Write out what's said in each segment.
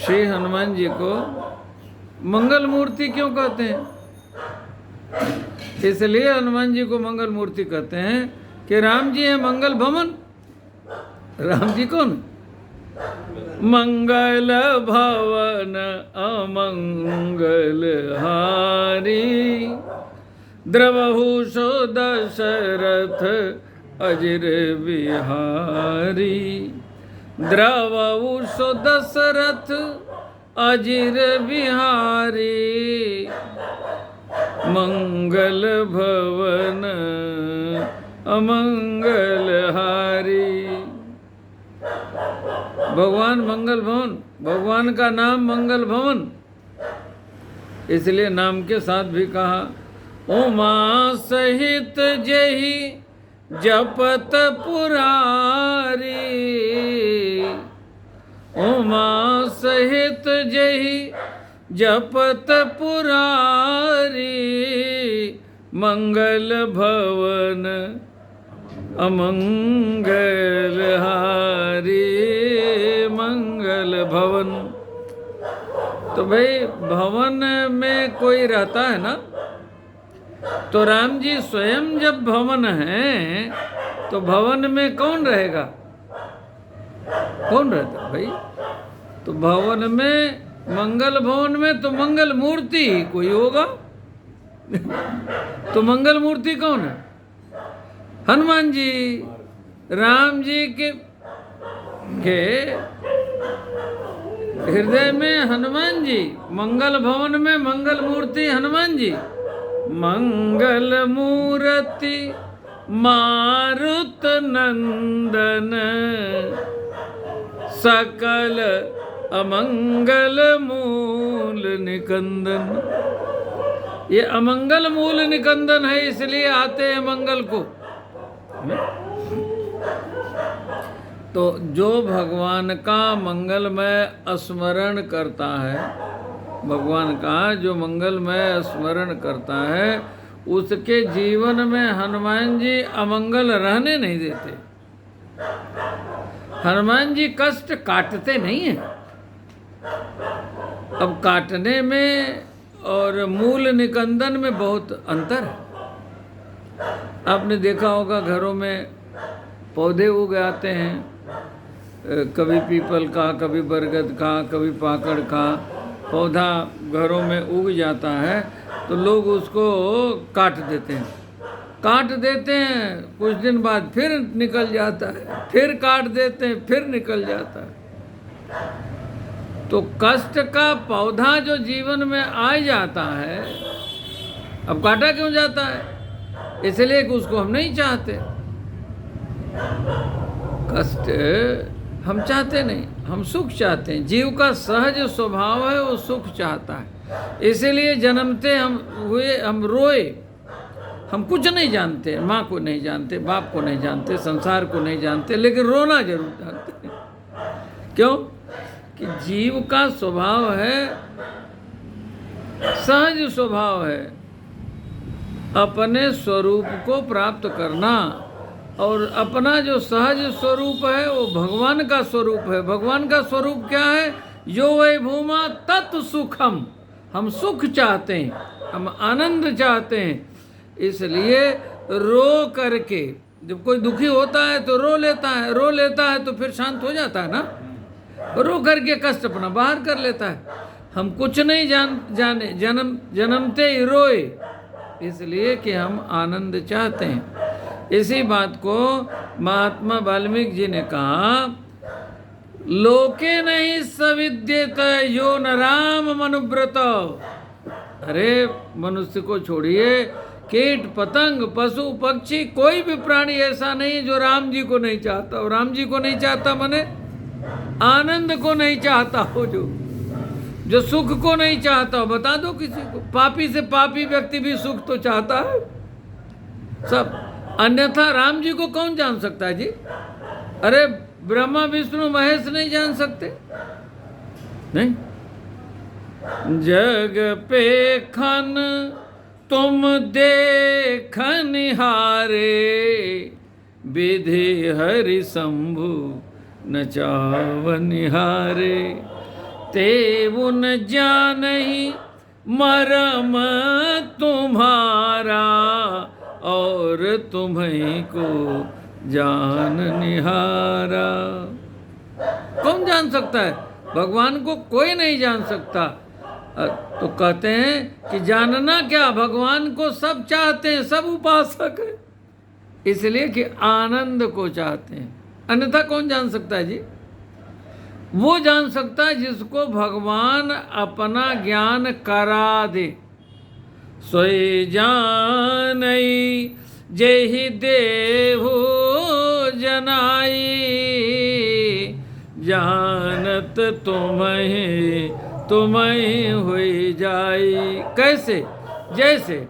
श्री हनुमान जी को मंगल मूर्ति क्यों कहते हैं? इसलिए हनुमान जी को मंगल मूर्ति कहते हैं कि राम जी है मंगल भवन। राम जी कौन? मंगल भवन अमंगल हारी, द्रवहु सो दशरथ अजिर बिहारी। द्रवहु सो दशरथ अजिर बिहारी, मंगल भवन अमंगल हारी। भगवान मंगल भवन, भगवान का नाम मंगल भवन, इसलिए नाम के साथ भी कहा। उमा सहित जेहि जपत पुरारी, उमा सहित जेहि जपत पुरारी, मंगल भवन अमंगल हारी, मंगल भवन। तो भाई भवन में कोई रहता है ना, तो राम जी स्वयं जब भवन हैं तो भवन में कौन रहेगा? कौन रहता भाई? तो भवन में, मंगल भवन में तो मंगल मूर्ति ही कोई होगा। तो मंगल मूर्ति कौन है? हनुमान जी। राम जी के हृदय में हनुमान जी, मंगल भवन में मंगल मूर्ति हनुमान जी। मंगल मूर्ति मारुत नंदन, सकल अमंगल मूल निकंदन। ये अमंगल मूल निकंदन है, इसलिए आते हैं मंगल को। तो जो भगवान का मंगलमय स्मरण करता है, भगवान का जो मंगलमय स्मरण करता है, उसके जीवन में हनुमान जी अमंगल रहने नहीं देते। हनुमान जी कष्ट काटते नहीं हैं। अब काटने में और मूल निकंदन में बहुत अंतर है। आपने देखा होगा घरों में पौधे उग आते हैं, कभी पीपल का, कभी बरगद का, कभी पाकड़ का पौधा घरों में उग जाता है, तो लोग उसको काट देते हैं। काट देते हैं, कुछ दिन बाद फिर निकल जाता है, फिर काट देते हैं, फिर निकल जाता है। तो कष्ट का पौधा जो जीवन में आ जाता है, अब काटा क्यों जाता है? इसलिए कि उसको हम नहीं चाहते। कष्ट हम चाहते नहीं, हम सुख चाहते हैं। जीव का सहज स्वभाव है, वो सुख चाहता है। इसीलिए जन्मते हम रोए। हम कुछ नहीं जानते, माँ को नहीं जानते, बाप को नहीं जानते, संसार को नहीं जानते, लेकिन रोना जरूर जानते हैं। क्यों? कि जीव का स्वभाव है, सहज स्वभाव है, अपने स्वरूप को प्राप्त करना। और अपना जो सहज स्वरूप है वो भगवान का स्वरूप है। भगवान का स्वरूप क्या है? यो वै भूमा तत् सुखम। हम सुख चाहते हैं, हम आनंद चाहते हैं। इसलिए रो करके, जब कोई दुखी होता है तो रो लेता है, रो लेता है तो फिर शांत हो जाता है ना। रो करके कष्ट अपना बाहर कर लेता है। हम कुछ नहीं जाने, जन्मते ही रोए, इसलिए कि हम आनंद चाहते हैं। इसी बात को महात्मा वाल्मीकि जी ने कहा, लोके नहीं सविद्येत यो न राम मनुव्रत। अरे मनुष्य को छोड़िए, कीट पतंग पशु पक्षी कोई भी प्राणी ऐसा नहीं है जो राम जी को नहीं चाहता। और राम जी को नहीं चाहता माने आनंद को नहीं चाहता हो, जो सुख को नहीं चाहता हो। बता दो किसी को, पापी से पापी व्यक्ति भी सुख तो चाहता है सब। अन्यथा राम जी को कौन जान सकता है जी? अरे ब्रह्मा विष्णु महेश नहीं जान सकते? नहीं। जग पे खन तुम देखन हारे, विधि हरि शंभु नचावन हारे। तेउन जानहि मरम तुम्हारा, और तुम्हीं को जान निहारा। कौन जान सकता है? भगवान को कोई नहीं जान सकता। तो कहते हैं कि जानना क्या, भगवान को सब चाहते हैं, सब उपासक है, इसलिए कि आनंद को चाहते हैं। अन्यथा कौन जान सकता है जी? वो जान सकता है जिसको भगवान अपना ज्ञान करा दे। सोई जानई जेहि देहु जनाई, जानत तुम्हें हुई जाई। कैसे? जैसे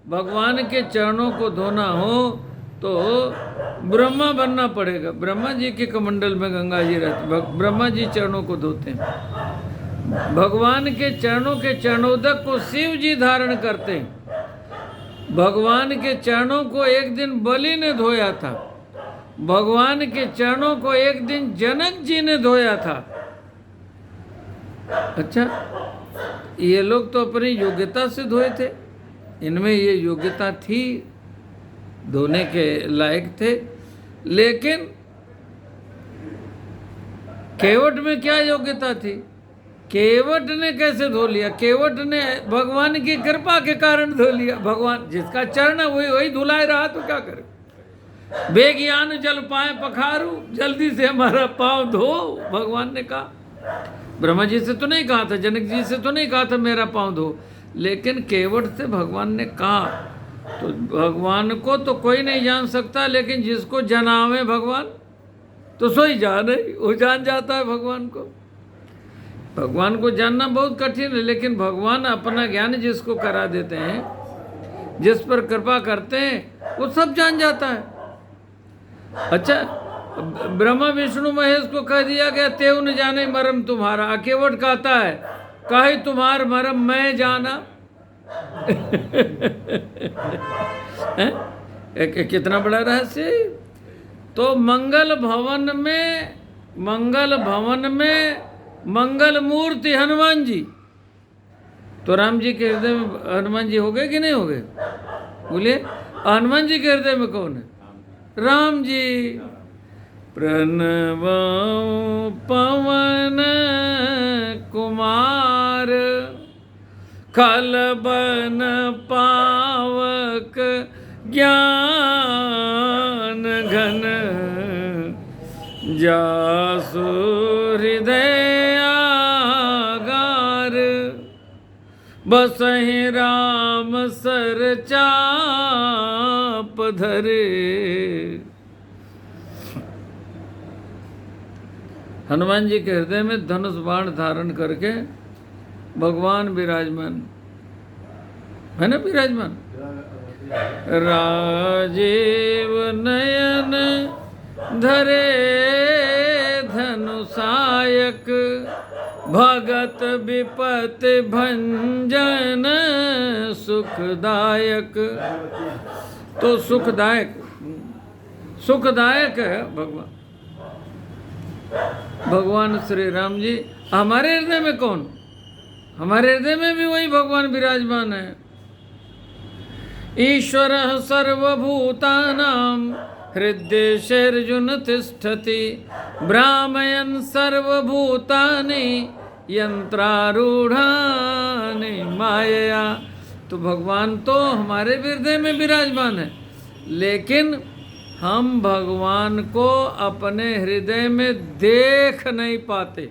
भगवान के चरणों को धोना हो तो ब्रह्मा बनना पड़ेगा। ब्रह्मा जी के कमंडल में गंगा जी रहते, ब्रह्मा जी चरणों को धोते हैं। भगवान के चरणों के चरणोदक को शिव जी धारण करते हैं। भगवान के चरणों को एक दिन बलि ने धोया था। भगवान के चरणों को एक दिन जनक जी ने धोया था। अच्छा, ये लोग तो अपनी योग्यता से धोए थे, इनमें ये योग्यता थी, धोने के लायक थे। लेकिन केवट में क्या योग्यता थी? केवट ने कैसे धो लिया? केवट ने भगवान की कृपा के कारण धो लिया। भगवान जिसका चरण है वही धुलाए रहा, तो क्या करे? बेज्ञान जल पाए पखारू, जल्दी से हमारा पांव धो, भगवान ने कहा। ब्रह्मा जी से तो नहीं कहा था, जनक जी से तो नहीं कहा था मेरा पांव धो, लेकिन केवट से भगवान ने कहा। तो भगवान को तो कोई नहीं जान सकता, लेकिन जिसको जनावे भगवान तो सोई जाने, वो जान जाता है भगवान को। भगवान को जानना बहुत कठिन है, लेकिन भगवान अपना ज्ञान जिसको करा देते हैं, जिस पर कृपा करते हैं, वो सब जान जाता है। अच्छा, ब्रह्मा विष्णु महेश को कह दिया गया तेउ न जाने मरम तुम्हारा। केवट कहता है काहे तुम्हार मरम मैं जाना। कितना बड़ा रहस्य। तो मंगल भवन में मंगल मूर्ति हनुमान जी। तो राम जी के हृदय में हनुमान जी हो गए कि नहीं हो गए? बोलिए, हनुमान जी के हृदय में कौन है? राम जी। प्रणव पवन कुमार, खलबन पावक ज्ञान घन, जासु हृदय आगार, बसहि राम सर चाप धरे। हनुमान जी के हृदय में धनुष बाण धारण करके भगवान विराजमान है ना, विराजमान। राजीव नयन धरे धनुषायक, भगत विपत भंजन सुखदायक। तो सुखदायक है भगवान। भगवान श्री राम जी हमारे हृदय में कौन? हमारे हृदय में भी वही भगवान विराजमान है। ईश्वर सर्वभूतानां हृदयेऽर्जुन तिष्ठति, भ्रामयन् सर्वभूतानि यंत्रारूढ़ानि मायया। तो भगवान तो हमारे हृदय में विराजमान है, लेकिन हम भगवान को अपने हृदय में देख नहीं पाते।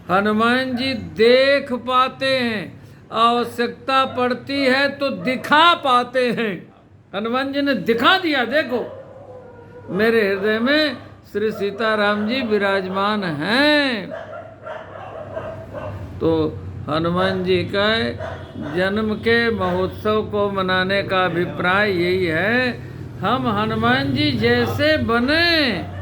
हनुमान जी देख पाते हैं, आवश्यकता पड़ती है तो दिखा पाते हैं। हनुमान जी ने दिखा दिया, देखो मेरे हृदय में श्री सीताराम जी विराजमान हैं। तो हनुमान जी का जन्म के महोत्सव को मनाने का अभिप्राय यही है, हम हनुमान जी जैसे बने।